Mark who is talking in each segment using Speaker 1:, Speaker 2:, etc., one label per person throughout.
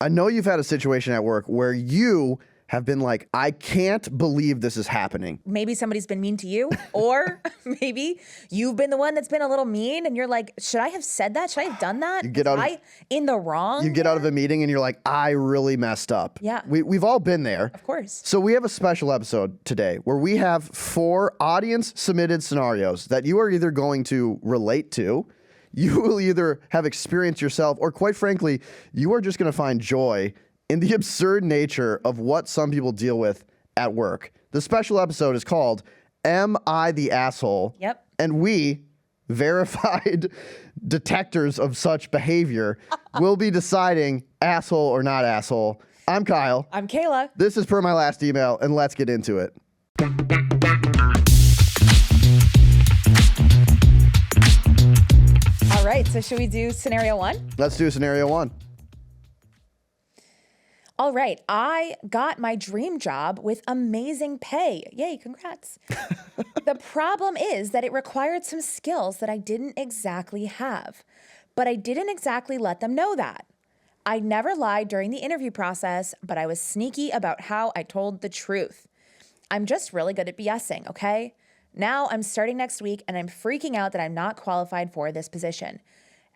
Speaker 1: I know you've had a situation at work where you have been like, I can't believe this is happening.
Speaker 2: Maybe somebody's been mean to you, or maybe you've been the one that's been a little mean and you're like, should I have said that? Should I have done that? Was I in the wrong?
Speaker 1: You get out of a meeting and you're like, I really messed up.
Speaker 2: Yeah.
Speaker 1: We've all been there.
Speaker 2: Of course.
Speaker 1: So we have a special episode today where we have 4 audience submitted scenarios that you are either going to relate to, you will either have experienced yourself, or quite frankly, you are just going to find joy in the absurd nature of what some people deal with at work. The special episode is called Am I the Asshole?
Speaker 2: Yep.
Speaker 1: And we, verified detectors of such behavior, will be deciding asshole or not asshole. I'm Kyle.
Speaker 2: I'm Kaila.
Speaker 1: This is Per My Last Email, and let's get into it.
Speaker 2: All right, so should we do scenario 1?
Speaker 1: Let's do scenario 1.
Speaker 2: All right, I got my dream job with amazing pay. Yay, congrats. The problem is that it required some skills that I didn't exactly have, but I didn't exactly let them know that. I never lied during the interview process, but I was sneaky about how I told the truth. I'm just really good at BSing, okay? Now I'm starting next week and I'm freaking out that I'm not qualified for this position.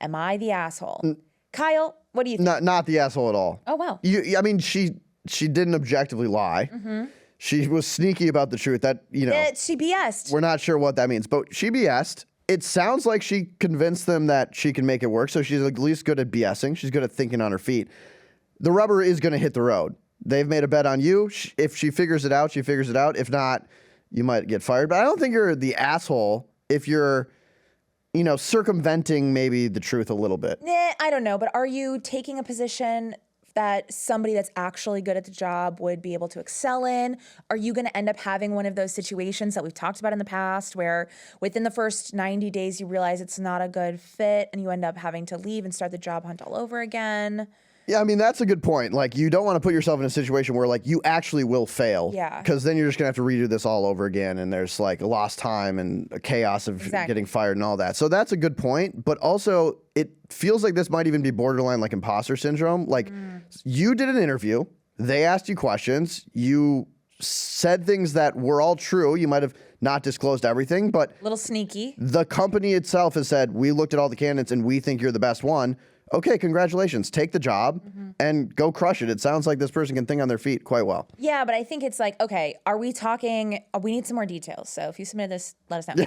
Speaker 2: Am I the asshole? Kyle, what do you think?
Speaker 1: Not the asshole at all.
Speaker 2: Oh, wow.
Speaker 1: I mean, she didn't objectively lie. Mm-hmm. She was sneaky about the truth. That,
Speaker 2: She BS'd.
Speaker 1: We're not sure what that means, but she BS'd. It sounds like she convinced them that she can make it work, so she's at least good at BSing. She's good at thinking on her feet. The rubber is going to hit the road. They've made a bet on you. If she figures it out, she figures it out. If not, you might get fired. But I don't think you're the asshole if you're, circumventing maybe the truth a little bit.
Speaker 2: I don't know, but are you taking a position that somebody that's actually good at the job would be able to excel in? Are you going to end up having one of those situations that we've talked about in the past where within the first 90 days you realize it's not a good fit and you end up having to leave and start the job hunt all over again?
Speaker 1: Yeah, I mean, that's a good point. Like, you don't want to put yourself in a situation where, like, you actually will fail.
Speaker 2: Yeah.
Speaker 1: Because then you're just going to have to redo this all over again, and there's, like, a lost time and a chaos of getting fired and all that. So that's a good point. But also, it feels like this might even be borderline, like, imposter syndrome. Like, you did an interview. They asked you questions. You said things that were all true. You might have not disclosed everything, but...
Speaker 2: A little sneaky.
Speaker 1: The company itself has said, we looked at all the candidates, and we think you're the best one. Okay, congratulations. Take the job and go crush it. It sounds like this person can think on their feet quite well.
Speaker 2: Yeah, but I think it's like, okay, are we talking, we need some more details. So if you submitted this, let us know.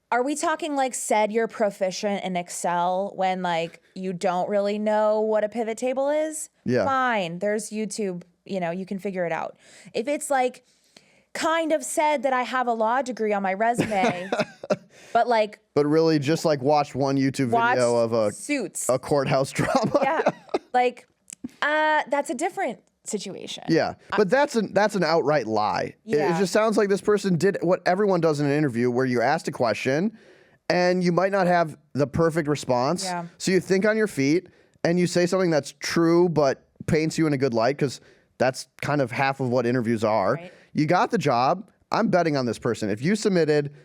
Speaker 2: Are we talking like said you're proficient in Excel when like you don't really know what a pivot table is?
Speaker 1: Yeah.
Speaker 2: Fine, there's YouTube, you can figure it out. If it's like kind of said that I have a law degree on my resume, but
Speaker 1: really just like watched one YouTube video of a courthouse drama.
Speaker 2: Yeah. That's a different situation.
Speaker 1: Yeah. But that's an outright lie.
Speaker 2: Yeah.
Speaker 1: It just sounds like this person did what everyone does in an interview where you asked a question and you might not have the perfect response.
Speaker 2: Yeah.
Speaker 1: So you think on your feet and you say something that's true but paints you in a good light, because that's kind of half of what interviews are.
Speaker 2: Right.
Speaker 1: You got the job. I'm betting on this person. If you submitted,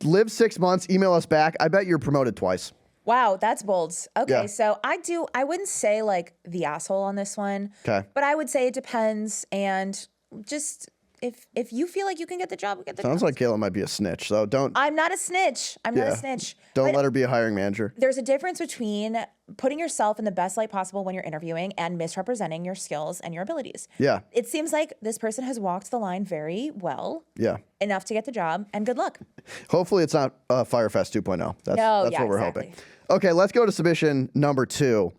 Speaker 1: live 6 months, email us back, I bet you're promoted twice.
Speaker 2: Wow, that's bold. Okay,
Speaker 1: Yeah.
Speaker 2: so I wouldn't say like the asshole on this one.
Speaker 1: Okay.
Speaker 2: But I would say it depends, and just if you feel like you can get the job, get the job.
Speaker 1: Sounds like Kaila might be a snitch, so don't.
Speaker 2: I'm not a snitch. I'm not a snitch.
Speaker 1: Don't
Speaker 2: But
Speaker 1: let her be a hiring manager.
Speaker 2: there's a difference between putting yourself in the best light possible when you're interviewing and misrepresenting your skills and your abilities.
Speaker 1: Yeah.
Speaker 2: It seems like this person has walked the line very well.
Speaker 1: Yeah.
Speaker 2: Enough to get the job, and good luck.
Speaker 1: Hopefully it's not Firefest 2.0. That's what we're
Speaker 2: exactly.
Speaker 1: hoping. Okay, let's go to submission number 2.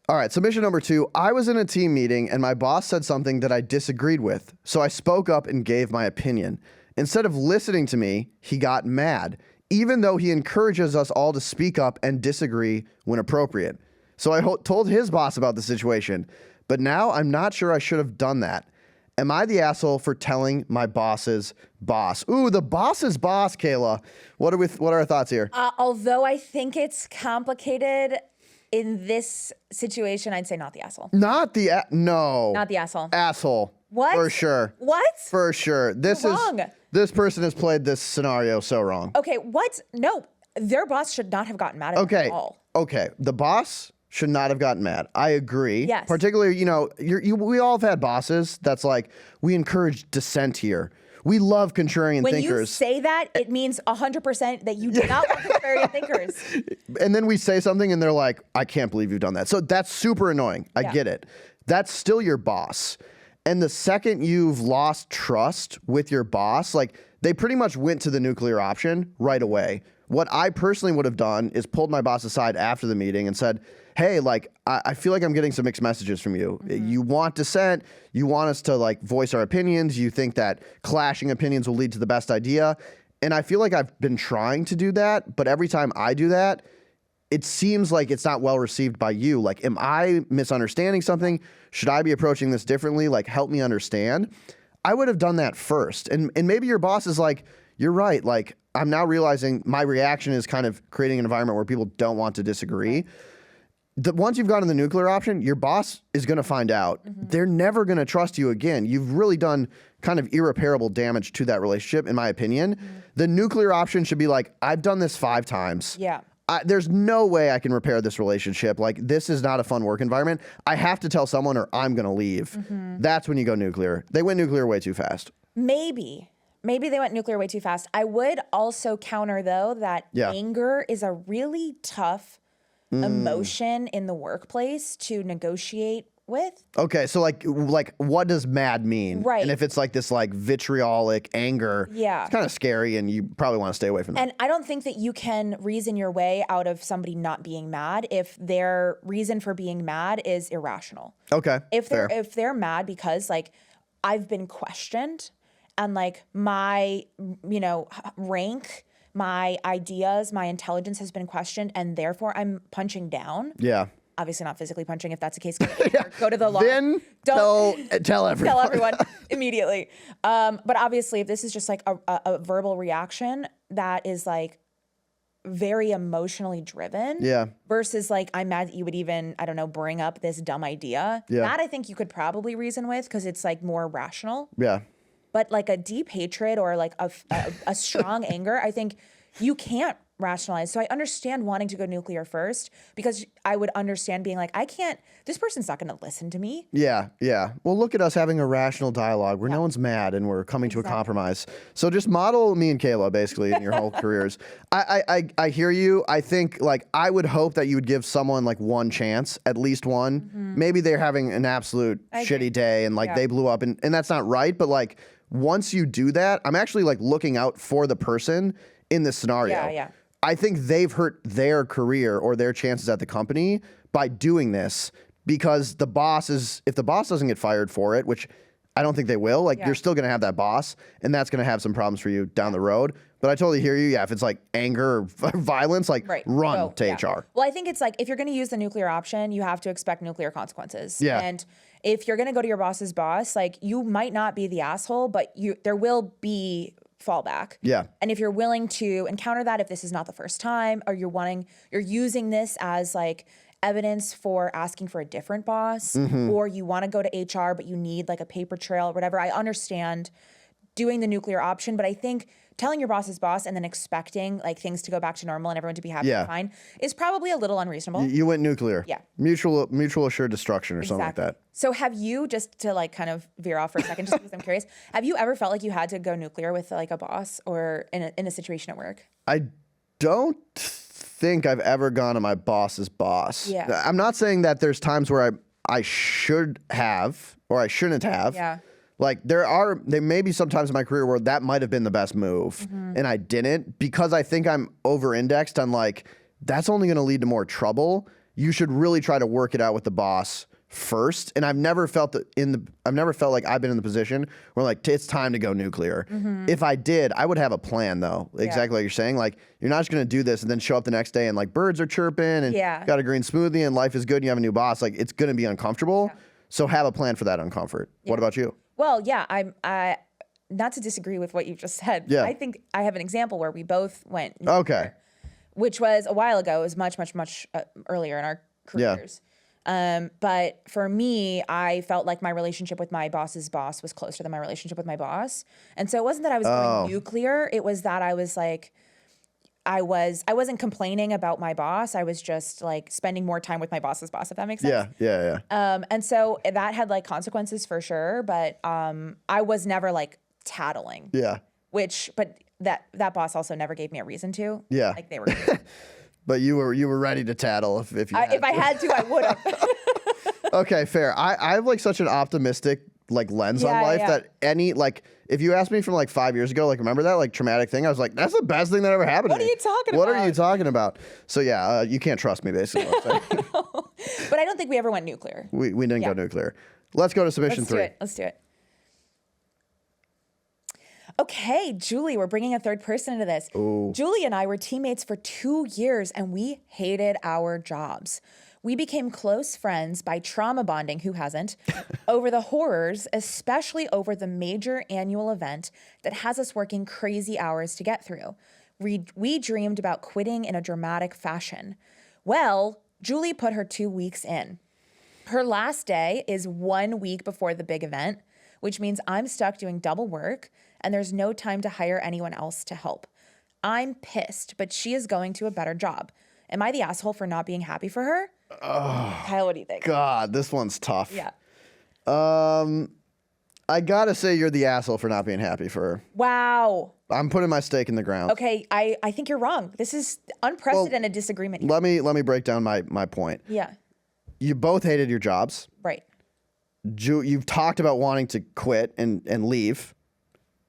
Speaker 1: All right, submission number 2. I was in a team meeting and my boss said something that I disagreed with, so I spoke up and gave my opinion. Instead of listening to me, he got mad, even though he encourages us all to speak up and disagree when appropriate. So I told his boss about the situation, but now I'm not sure I should have done that. Am I the asshole for telling my boss's boss? Ooh, the boss's boss, Kaila. What are our thoughts here?
Speaker 2: Although I think it's complicated in this situation, I'd say not the asshole.
Speaker 1: No.
Speaker 2: Not the asshole.
Speaker 1: Asshole.
Speaker 2: What?
Speaker 1: For sure.
Speaker 2: What?
Speaker 1: For sure. This
Speaker 2: You're
Speaker 1: is
Speaker 2: wrong.
Speaker 1: This person has played this scenario so wrong.
Speaker 2: Okay, what? No, their boss should not have gotten mad at them at all.
Speaker 1: Okay. The boss should not have gotten mad. I agree.
Speaker 2: Yes.
Speaker 1: Particularly, you know, we all have had bosses that's like, we encourage dissent here. We love contrarian
Speaker 2: When
Speaker 1: thinkers.
Speaker 2: you say that, it means 100% that you do not want contrarian thinkers.
Speaker 1: And then we say something and they're like, I can't believe you've done that. So that's super annoying. I get it. That's still your boss. And the second you've lost trust with your boss, like they pretty much went to the nuclear option right away. What I personally would have done is pulled my boss aside after the meeting and said, hey, like, I feel like I'm getting some mixed messages from you. You want dissent. You want us to like voice our opinions. You think that clashing opinions will lead to the best idea. And I feel like I've been trying to do that. But every time I do that, it seems like it's not well received by you. Like, am I misunderstanding something? Should I be approaching this differently? Like, help me understand. I would have done that first. And maybe your boss is like, you're right. Like, I'm now realizing my reaction is kind of creating an environment where people don't want to disagree. Once you've gone to the nuclear option, your boss is going to find out. They're never going to trust you again. You've really done kind of irreparable damage to that relationship, in my opinion. The nuclear option should be like, I've done this 5 times.
Speaker 2: Yeah.
Speaker 1: There's no way I can repair this relationship. Like, this is not a fun work environment. I have to tell someone or I'm going to leave. That's when you go nuclear. They went nuclear way too fast.
Speaker 2: Maybe they went nuclear way too fast. I would also counter, though, that anger is a really tough emotion in the workplace to negotiate with.
Speaker 1: Okay, so like what does mad mean?
Speaker 2: Right.
Speaker 1: And if it's like this like vitriolic anger, it's kind of scary and you probably want to stay away from that.
Speaker 2: And I don't think that you can reason your way out of somebody not being mad if their reason for being mad is irrational.
Speaker 1: Okay.
Speaker 2: If they're mad because like I've been questioned and like my, you know, rank, my ideas, my intelligence has been questioned and therefore I'm punching down.
Speaker 1: Yeah.
Speaker 2: Obviously not physically punching if that's the case. Go to the law.
Speaker 1: Then tell everyone.
Speaker 2: Tell everyone immediately. But obviously if this is just like a verbal reaction that is like very emotionally driven versus like I'm mad that you would even, I don't know, bring up this dumb idea. That I think you could probably reason with because it's like more rational.
Speaker 1: Yeah.
Speaker 2: But like a deep hatred or like a strong anger, I think you can't rationalize. So I understand wanting to go nuclear first because I would understand being like, this person's not going to listen to me.
Speaker 1: Yeah, yeah. Well, look at us having a rational dialogue where no one's mad and we're coming to a compromise. So just model me and Kayla basically in your whole careers. I hear you. I think like I would hope that you would give someone like one chance, at least one. Maybe they're having an absolute shitty day and like they blew up and that's not right. But like once you do that, I'm actually like looking out for the person in this scenario.
Speaker 2: Yeah.
Speaker 1: I think they've hurt their career or their chances at the company by doing this because if the boss doesn't get fired for it, which I don't think they will, like you're still going to have that boss and that's going to have some problems for you down the road. But I totally hear you. Yeah, if it's like anger or violence, like run to HR.
Speaker 2: Well, I think it's like if you're going to use the nuclear option, you have to expect nuclear consequences.
Speaker 1: Yeah.
Speaker 2: And if you're going to go to your boss's boss, like you might not be the asshole, but there will be fallback.
Speaker 1: Yeah.
Speaker 2: And if you're willing to encounter that, if this is not the first time, or you're using this as like evidence for asking for a different boss, or you want to go to HR, but you need like a paper trail or whatever. I understand doing the nuclear option, but I think telling your boss's boss and then expecting like things to go back to normal and everyone to be happy and fine is probably a little unreasonable.
Speaker 1: You went nuclear.
Speaker 2: Yeah.
Speaker 1: Mutual assured destruction or something like that.
Speaker 2: So have you, just to like kind of veer off for a second, just because I'm curious, have you ever felt like you had to go nuclear with like a boss or in a situation at work?
Speaker 1: I don't think I've ever gone to my boss's boss.
Speaker 2: Yeah.
Speaker 1: I'm not saying that there's times where I should have or I shouldn't have.
Speaker 2: Yeah.
Speaker 1: Like there may be some times in my career where that might have been the best move and I didn't because I think I'm over-indexed on like, that's only going to lead to more trouble. You should really try to work it out with the boss first. And I've never felt like I've been in the position where like, it's time to go nuclear. If I did, I would have a plan though. Exactly like you're saying. Like you're not just going to do this and then show up the next day and like birds are chirping and got a green smoothie and life is good and you have a new boss. Like it's going to be uncomfortable. So have a plan for that uncomfort. What about you?
Speaker 2: Well, yeah, I not to disagree with what you just said.
Speaker 1: Yeah.
Speaker 2: I think I have an example where we both went nuclear,
Speaker 1: Okay.
Speaker 2: which was a while ago. It was much earlier in our careers. But for me, I felt like my relationship with my boss's boss was closer than my relationship with my boss. And so it wasn't that I was going nuclear. It was that I was like, I wasn't complaining about my boss. I was just like spending more time with my boss's boss, if that makes sense.
Speaker 1: Yeah.
Speaker 2: And so that had like consequences for sure, but I was never like tattling.
Speaker 1: Yeah.
Speaker 2: But that boss also never gave me a reason to.
Speaker 1: Yeah.
Speaker 2: Like they were.
Speaker 1: But you were ready to tattle if you had
Speaker 2: If I had to, I would have.
Speaker 1: Okay, fair. I have like such an optimistic like lens on life that if you asked me from like 5 years ago, like remember that like traumatic thing, I was like, that's the best thing that ever happened to me.
Speaker 2: What are you talking
Speaker 1: What
Speaker 2: about?
Speaker 1: are you talking about? So yeah, you can't trust me basically.
Speaker 2: But I don't think we ever went nuclear.
Speaker 1: We didn't go nuclear. Let's go to submission 3.
Speaker 2: Let's do it. Okay, Julie, we're bringing a third person into this.
Speaker 1: Ooh.
Speaker 2: Julie and I were teammates for 2 years and we hated our jobs. We became close friends by trauma bonding, who hasn't, over the horrors, especially over the major annual event that has us working crazy hours to get through. We dreamed about quitting in a dramatic fashion. Well, Julie put her 2 weeks in. Her last day is 1 week before the big event, which means I'm stuck doing double work and there's no time to hire anyone else to help. I'm pissed, but she is going to a better job. Am I the asshole for not being happy for her?
Speaker 1: Oh,
Speaker 2: Kyle, what do you think?
Speaker 1: God, this one's tough.
Speaker 2: Yeah.
Speaker 1: I gotta say you're the asshole for not being happy for her.
Speaker 2: Wow.
Speaker 1: I'm putting my stake in the ground.
Speaker 2: Okay, I think you're wrong. This is unprecedented disagreement here.
Speaker 1: Let me break down my point.
Speaker 2: Yeah.
Speaker 1: You both hated your jobs.
Speaker 2: Right.
Speaker 1: You've talked about wanting to quit and leave.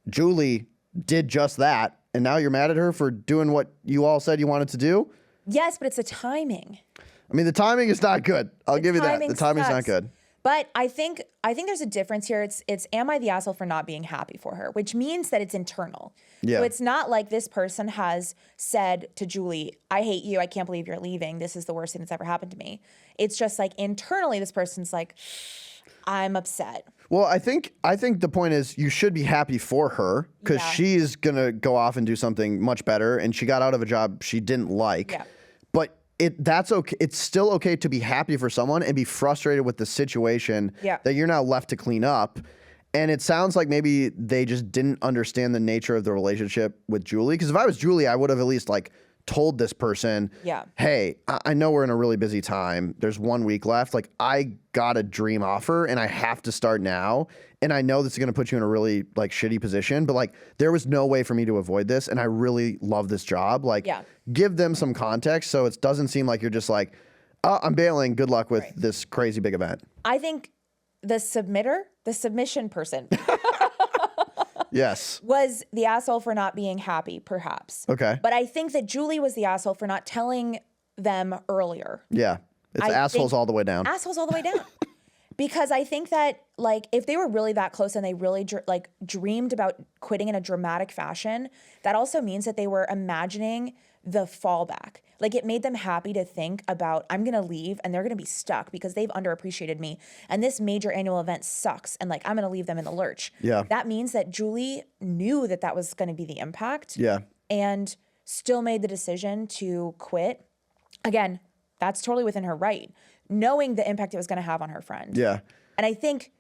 Speaker 1: Julie did just that, and now you're mad at her for doing what you all said you wanted to do?
Speaker 2: Yes, but it's the timing.
Speaker 1: I mean, the timing is not good. I'll give you that. The timing's not good.
Speaker 2: But I think there's a difference here. It's am I the asshole for not being happy for her, which means that it's internal.
Speaker 1: Yeah.
Speaker 2: So it's not like this person has said to Julie, I hate you. I can't believe you're leaving. This is the worst thing that's ever happened to me. It's just like internally this person's like, I'm upset.
Speaker 1: Well, I think the point is you should be happy for her because she's going to go off and do something much better, and she got out of a job she didn't like.
Speaker 2: Yeah.
Speaker 1: But that's okay. It's still okay to be happy for someone and be frustrated with the situation that you're now left to clean up. And it sounds like maybe they just didn't understand the nature of the relationship with Julie. Because if I was Julie, I would have at least like told this person, hey, I know we're in a really busy time. There's 1 week left. Like I got a dream offer and I have to start now. And I know this is going to put you in a really like shitty position, but like there was no way for me to avoid this. And I really love this job. Like give them some context so it doesn't seem like you're just like, oh, I'm bailing. Good luck with this crazy big event.
Speaker 2: I think the submission person was the asshole for not being happy, perhaps.
Speaker 1: Okay.
Speaker 2: But I think that Julie was the asshole for not telling them earlier.
Speaker 1: Yeah. It's assholes all the way down.
Speaker 2: Assholes all the way down. Because I think that, like, if they were really that close and they really, dreamed about quitting in a dramatic fashion, that also means that they were imagining the fallback. Like, it made them happy to think about, I'm going to leave and they're going to be stuck because they've underappreciated me. And this major annual event sucks. And, like, I'm going to leave them in the lurch.
Speaker 1: Yeah.
Speaker 2: That means that Julie knew that that was going to be the impact.
Speaker 1: Yeah.
Speaker 2: And still made the decision to quit. Again, that's totally within her right, knowing the impact it was going to have on her friend.
Speaker 1: Yeah.
Speaker 2: And I think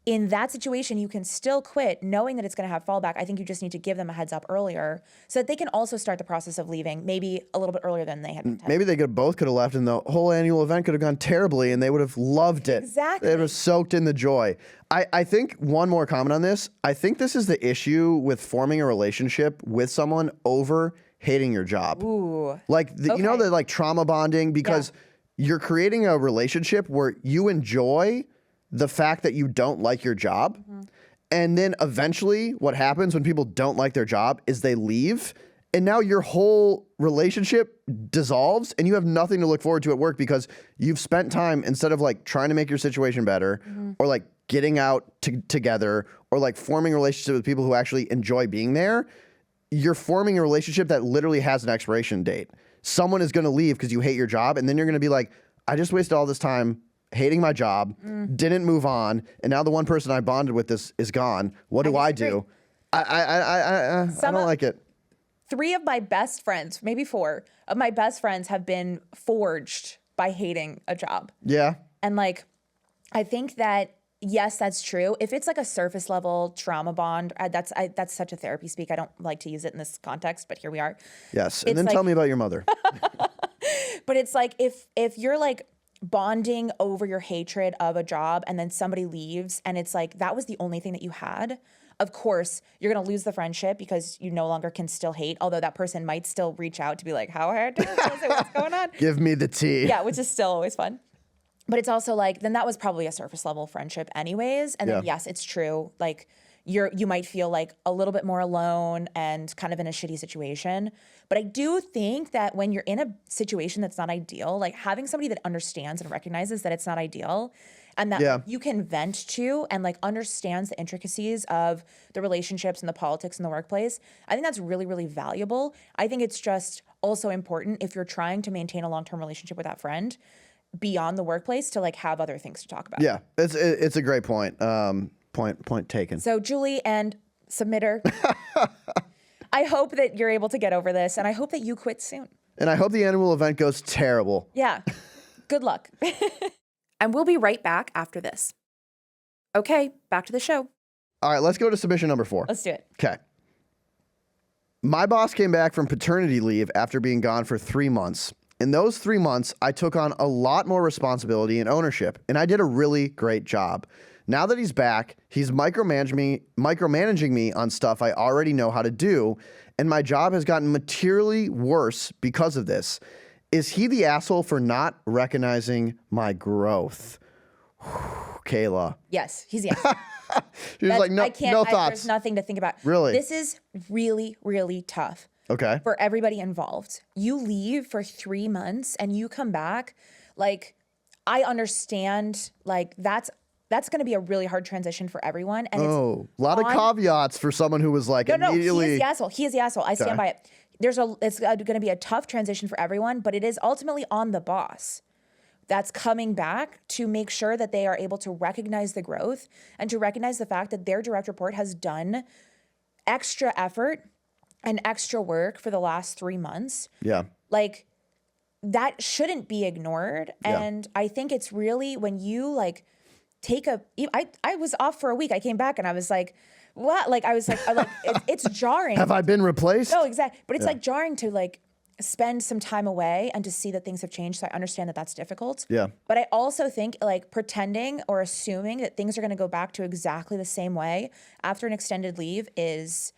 Speaker 2: in that situation, you can still quit knowing that it's going to have fallback. I think you just need to give them a heads up earlier so that they can also start the process of leaving maybe a little bit earlier than they had intended.
Speaker 1: Maybe they both could have left and the whole annual event could have gone terribly and they would have loved it.
Speaker 2: Exactly.
Speaker 1: They would have soaked in the joy. I think one more comment on this. I think this is the issue with forming a relationship with someone over hating your job.
Speaker 2: Ooh.
Speaker 1: Like, you know, the like trauma bonding because you're creating a relationship where you enjoy the fact that you don't like your job. Mm-hmm. And then eventually what happens when people don't like their job is they leave. And now your whole relationship dissolves and you have nothing to look forward to at work because you've spent time instead of like trying to make your situation better or like getting out together or like forming a relationship with people who actually enjoy being there. You're forming a relationship that literally has an expiration date. Someone is going to leave because you hate your job. And then you're going to be like, I just wasted all this time hating my job, didn't move on. And now the one person I bonded with is gone. What do I do? I don't like it.
Speaker 2: 3 of my best friends, maybe 4 of my best friends have been forged by hating a job.
Speaker 1: Yeah.
Speaker 2: And like, I think that yes, that's true. If it's like a surface level trauma bond, that's such a therapy speak. I don't like to use it in this context, but here we are.
Speaker 1: Yes. And
Speaker 2: It's
Speaker 1: then
Speaker 2: like-
Speaker 1: tell me about your mother.
Speaker 2: But it's like if you're like bonding over your hatred of a job and then somebody leaves and it's like that was the only thing that you had, of course you're going to lose the friendship because you no longer can still hate, although that person might still reach out to be like, how hard is it? What's going on?
Speaker 1: Give me the tea.
Speaker 2: Yeah, which is still always fun. But it's also like, then that was probably a surface level friendship anyways. And then
Speaker 1: Yeah.
Speaker 2: yes, it's true. Like you might feel like a little bit more alone and kind of in a shitty situation. But I do think that when you're in a situation that's not ideal, like having somebody that understands and recognizes that it's not ideal and that
Speaker 1: Yeah.
Speaker 2: like, you can vent to and like understands the intricacies of the relationships and the politics in the workplace, I think that's really, really valuable. I think it's just also important if you're trying to maintain a long-term relationship with that friend beyond the workplace to like have other things to talk about.
Speaker 1: Yeah. It's a great point. Point taken.
Speaker 2: So Julie and submitter, I hope that you're able to get over this and I hope that you quit soon.
Speaker 1: And I hope the annual event goes terrible.
Speaker 2: Yeah. Good luck. And we'll be right back after this. Okay, back to the show.
Speaker 1: All right, let's go to submission number 4.
Speaker 2: Let's do it.
Speaker 1: Okay. My boss came back from paternity leave after being gone for 3 months. In those 3 months, I took on a lot more responsibility and ownership, and I did a really great job. Now that he's back, he's micromanaging me on stuff I already know how to do, and my job has gotten materially worse because of this. Is he the asshole for not recognizing my growth? Kayla.
Speaker 2: Yes, he's yes.
Speaker 1: She's like, no,
Speaker 2: I can't,
Speaker 1: no
Speaker 2: there's
Speaker 1: thoughts.
Speaker 2: nothing to think about.
Speaker 1: Really?
Speaker 2: This is really, really tough.
Speaker 1: Okay.
Speaker 2: For everybody involved. You leave for 3 months and you come back. Like, I understand, like, that's going to be a really hard transition for everyone. And it's
Speaker 1: Oh, a lot of caveats for someone who was like
Speaker 2: no,
Speaker 1: immediately.
Speaker 2: he is the asshole. He is the asshole. I stand
Speaker 1: Okay.
Speaker 2: by it. It's going to be a tough transition for everyone, but it is ultimately on the boss that's coming back to make sure that they are able to recognize the growth and to recognize the fact that their direct report has done extra effort and extra work for the last 3 months.
Speaker 1: Yeah.
Speaker 2: Like, that shouldn't be ignored.
Speaker 1: Yeah.
Speaker 2: And I think it's really when you like I was off for a week. I came back and I was like, what? Like, I was like, it's jarring.
Speaker 1: Have I been replaced?
Speaker 2: No, exactly. But it's like jarring to like spend some time away and to see that things have changed. So I understand that that's difficult.
Speaker 1: Yeah.
Speaker 2: But I also think like pretending or assuming that things are going to go back to exactly the same way after an extended leave is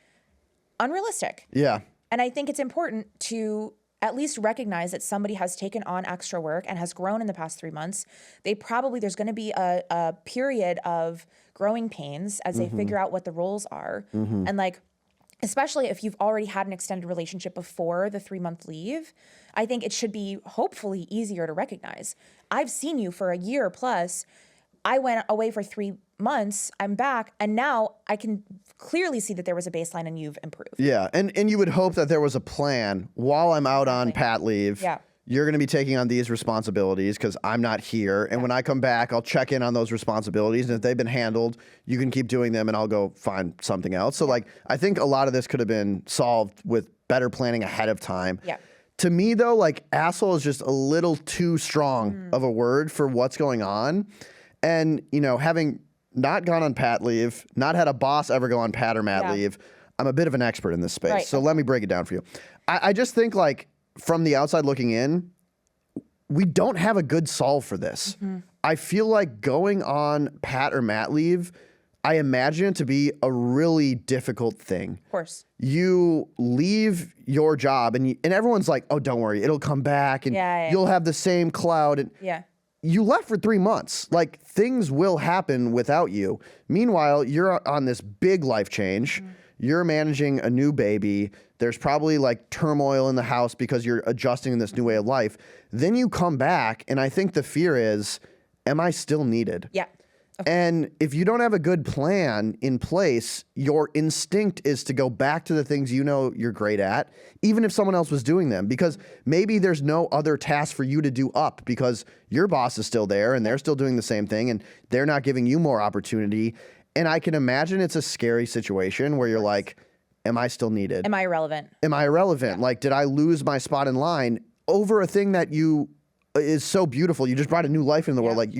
Speaker 2: unrealistic.
Speaker 1: Yeah.
Speaker 2: And I think it's important to at least recognize that somebody has taken on extra work and has grown in the past 3 months. There's going to be a period of growing pains as they figure out what the roles are. And like, especially if you've already had an extended relationship before the 3-month leave, I think it should be hopefully easier to recognize. I've seen you for a year plus. I went away for 3 months, I'm back, and now I can clearly see that there was a baseline and you've improved.
Speaker 1: Yeah. And you would hope that there was a plan while I'm out on pat leave.
Speaker 2: Yeah.
Speaker 1: You're going to be taking on these responsibilities because I'm not here. And when I come back, I'll check in on those responsibilities. And if they've been handled, you can keep doing them and I'll go find something else. So, like, I think a lot of this could have been solved with better planning ahead of time.
Speaker 2: Yeah.
Speaker 1: To me, though, like, asshole is just a little too strong of a word for what's going on. And, you know, having not gone on pat leave, not had a boss ever go on pat or mat leave, I'm a bit of an expert in this space.
Speaker 2: Right.
Speaker 1: So let me break it down for you. I just think, like, from the outside looking in, we don't have a good solve for this. I feel like going on pat or mat leave, I imagine it to be a really difficult thing.
Speaker 2: Of course.
Speaker 1: You leave your job and everyone's like, oh, don't worry, it'll come back and you'll have the same cloud. And
Speaker 2: Yeah.
Speaker 1: you left for 3 months. Like, things will happen without you. Meanwhile, you're on this big life change. You're managing a new baby. There's probably like turmoil in the house because you're adjusting in this new way of life. Then you come back, and I think the fear is, am I still needed?
Speaker 2: Yeah.
Speaker 1: And if you don't have a good plan in place, your instinct is to go back to the things you know you're great at, even if someone else was doing them, because maybe there's no other task for you to do up because your boss is still there and they're still doing the same thing and they're not giving you more opportunity. And I can imagine it's a scary situation where you're like, am I still needed?
Speaker 2: Am I irrelevant?
Speaker 1: Am I irrelevant? Like, did I lose my spot in line over a thing that you is so beautiful. You just brought a new life into the world. Like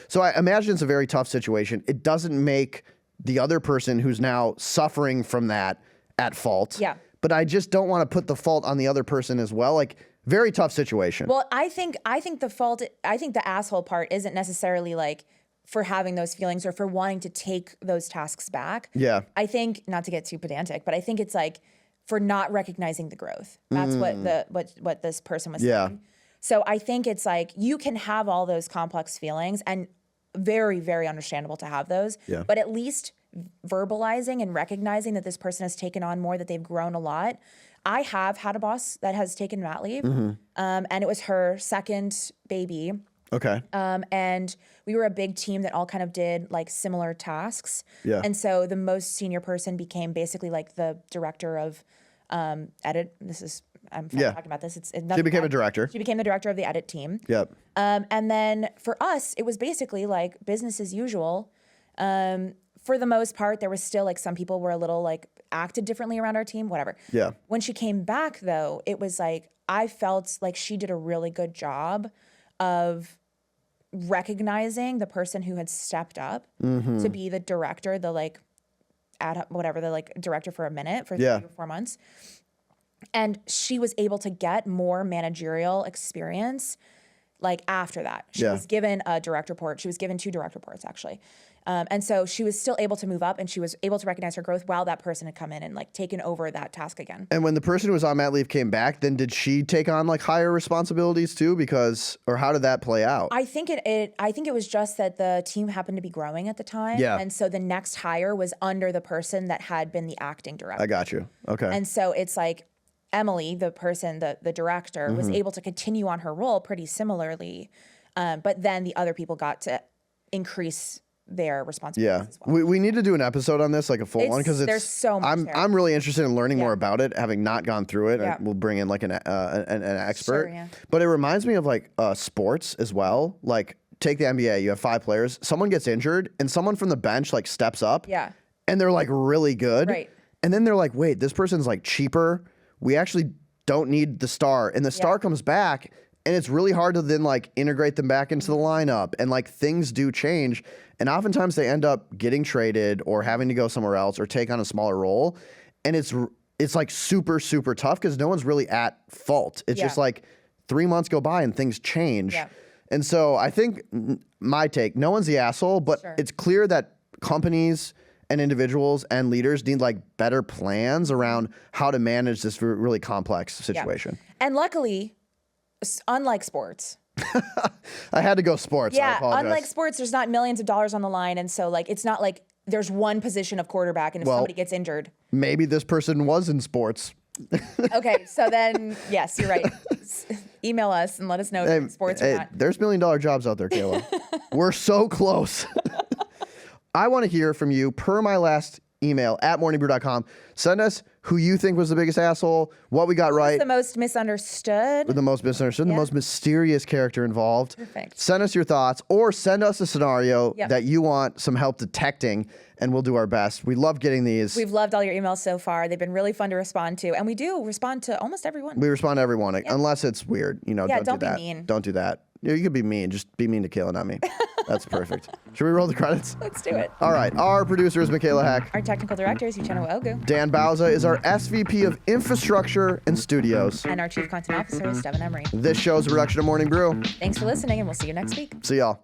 Speaker 1: so I imagine it's a very tough situation. It doesn't make the other person who's now suffering from that at fault.
Speaker 2: Yeah.
Speaker 1: But I just don't want to put the fault on the other person as well. Like, very tough situation.
Speaker 2: Well, I think the asshole part isn't necessarily like for having those feelings or for wanting to take those tasks back.
Speaker 1: Yeah.
Speaker 2: I think, not to get too pedantic, but I think it's like for not recognizing the growth. That's what this person was saying. So I think it's like you can have all those complex feelings and very, very understandable to have those.
Speaker 1: Yeah.
Speaker 2: But at least verbalizing and recognizing that this person has taken on more, that they've grown a lot. I have had a boss that has taken mat leave, and it was her second baby.
Speaker 1: Okay.
Speaker 2: And we were a big team that all kind of did like similar tasks.
Speaker 1: Yeah.
Speaker 2: And so the most senior person became basically like the director of edit. I'm talking about this.
Speaker 1: She became a director.
Speaker 2: She became the director of the edit team.
Speaker 1: Yep.
Speaker 2: And then for us, it was basically like business as usual. For the most part, there was still like some people were a little like acted differently around our team, whatever.
Speaker 1: Yeah.
Speaker 2: When she came back though, it was like, I felt like she did a really good job of recognizing the person who had stepped up to be the director, the like director for a minute for 3 or 4 months. And she was able to get more managerial experience like after that. She was given a direct report. She was given 2 direct reports actually. And so she was still able to move up and she was able to recognize her growth while that person had come in and like taken over that task again.
Speaker 1: And when the person who was on mat leave came back, then did she take on like higher responsibilities too? Or how did that play out?
Speaker 2: I think it was just that the team happened to be growing at the time.
Speaker 1: Yeah.
Speaker 2: And so the next hire was under the person that had been the acting director.
Speaker 1: I got you. Okay.
Speaker 2: And so it's like Emily, the person, the director, was able to continue on her role pretty similarly. But then the other people got to increase their responsibilities as well.
Speaker 1: We need to do an episode on this, like a full one, because
Speaker 2: there's so much there.
Speaker 1: I'm really interested in learning more about it, having not gone through it.
Speaker 2: Yeah.
Speaker 1: And we'll bring in like an expert.
Speaker 2: Sure, yeah.
Speaker 1: But it reminds me of like sports as well. Like take the NBA, you have 5 players, someone gets injured, and someone from the bench like steps up.
Speaker 2: Yeah.
Speaker 1: And they're like really good.
Speaker 2: Right.
Speaker 1: And then they're like, wait, this person's like cheaper. We actually don't need the star. And the star comes back, and it's really hard to then like integrate them back into the lineup. And like things do change. And oftentimes they end up getting traded or having to go somewhere else or take on a smaller role. And it's like super, super tough because no one's really at fault. It's just like 3 months go by and things change.
Speaker 2: Yeah.
Speaker 1: And so I think my take, no one's the asshole, but it's clear that companies and individuals and leaders need like better plans around how to manage this really complex situation.
Speaker 2: Yeah. And luckily, unlike sports.
Speaker 1: I had to go sports. I apologize.
Speaker 2: Unlike sports, there's not millions of dollars on the line. And so like, it's not like there's one position of quarterback and if somebody gets injured.
Speaker 1: Maybe this person was in sports.
Speaker 2: Okay, so then, yes, you're right. Email us and let us know if you're in sports or not.
Speaker 1: There's $1 million jobs out there, Kayla. We're so close. I want to hear from you per my last email at morningbrew.com. Send us who you think was the biggest asshole, what we got right.
Speaker 2: The most misunderstood.
Speaker 1: The most misunderstood, the most mysterious character involved.
Speaker 2: Perfect.
Speaker 1: Send us your thoughts or send us a scenario that you want some help detecting, and we'll do our best. We love getting these.
Speaker 2: We've loved all your emails so far. They've been really fun to respond to, and we do respond to almost everyone.
Speaker 1: We respond to everyone, unless it's weird. Don't do that.
Speaker 2: Be mean.
Speaker 1: Don't do that. You could be mean. Just be mean to Kayla, not me. That's perfect. Should we roll the credits?
Speaker 2: Let's do it.
Speaker 1: All right. Our producer is Michaela Heck.
Speaker 2: Our technical director is Uchenna Ogu.
Speaker 1: Dan Bauza is our SVP of Infrastructure and Studios.
Speaker 2: And our Chief Content Officer is Devin Emery.
Speaker 1: This show is a production of Morning Brew.
Speaker 2: Thanks for listening, and we'll see you next week.
Speaker 1: See y'all.